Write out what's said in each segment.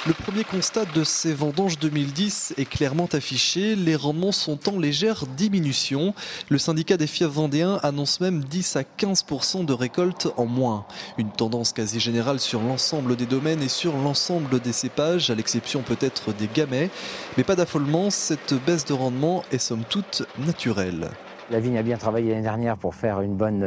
Le premier constat de ces vendanges 2010 est clairement affiché. Les rendements sont en légère diminution. Le syndicat des fiefs vendéens annonce même 10 à 15% de récolte en moins. Une tendance quasi générale sur l'ensemble des domaines et sur l'ensemble des cépages, à l'exception peut-être des gamets. Mais pas d'affolement, cette baisse de rendement est somme toute naturelle. La vigne a bien travaillé l'année dernière pour faire une bonne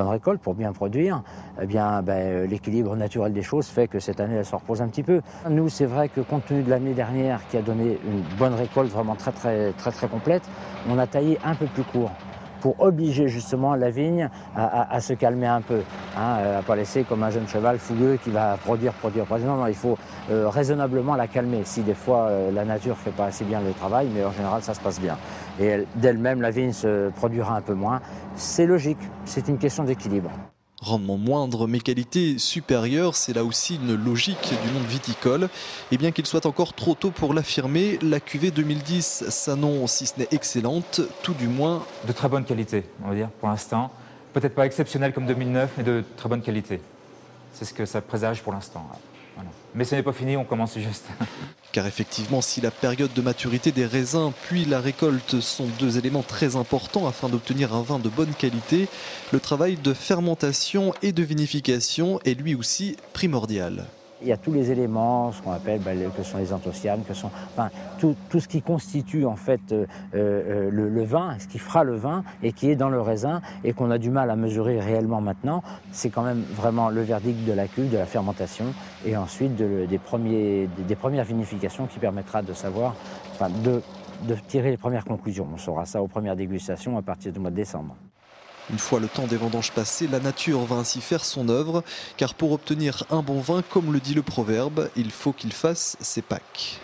récolte, pour bien produire. Eh bien, l'équilibre naturel des choses fait que cette année, elle se repose un petit peu. Nous, c'est vrai que compte tenu de l'année dernière qui a donné une bonne récolte vraiment très complète, on a taillé un peu plus court pour obliger justement la vigne à se calmer un peu, à pas laisser comme un jeune cheval fougueux qui va produire. Non, il faut raisonnablement la calmer. Si des fois la nature fait pas assez bien le travail, mais en général ça se passe bien. Et d'elle-même la vigne se produira un peu moins. C'est logique, c'est une question d'équilibre. Rendement moindre mais qualité supérieure, c'est là aussi une logique du monde viticole. Et bien qu'il soit encore trop tôt pour l'affirmer, la cuvée 2010 s'annonce, si ce n'est excellente, tout du moins de très bonne qualité, on va dire, pour l'instant. Peut-être pas exceptionnelle comme 2009, mais de très bonne qualité. C'est ce que ça présage pour l'instant. Voilà. Mais ce n'est pas fini, on commence juste. Car effectivement, si la période de maturité des raisins puis la récolte sont deux éléments très importants afin d'obtenir un vin de bonne qualité, le travail de fermentation et de vinification est lui aussi primordial. Il y a tous les éléments, ce qu'on appelle, que sont les anthocyanes, tout ce qui constitue en fait le vin, ce qui fera le vin et qui est dans le raisin et qu'on a du mal à mesurer réellement maintenant. C'est quand même vraiment le verdict de la cuve, de la fermentation et ensuite des premières vinifications qui permettra de savoir, de tirer les premières conclusions. On saura ça aux premières dégustations à partir du mois de décembre. Une fois le temps des vendanges passé, la nature va ainsi faire son œuvre, car pour obtenir un bon vin, comme le dit le proverbe, il faut qu'il fasse ses Pâques.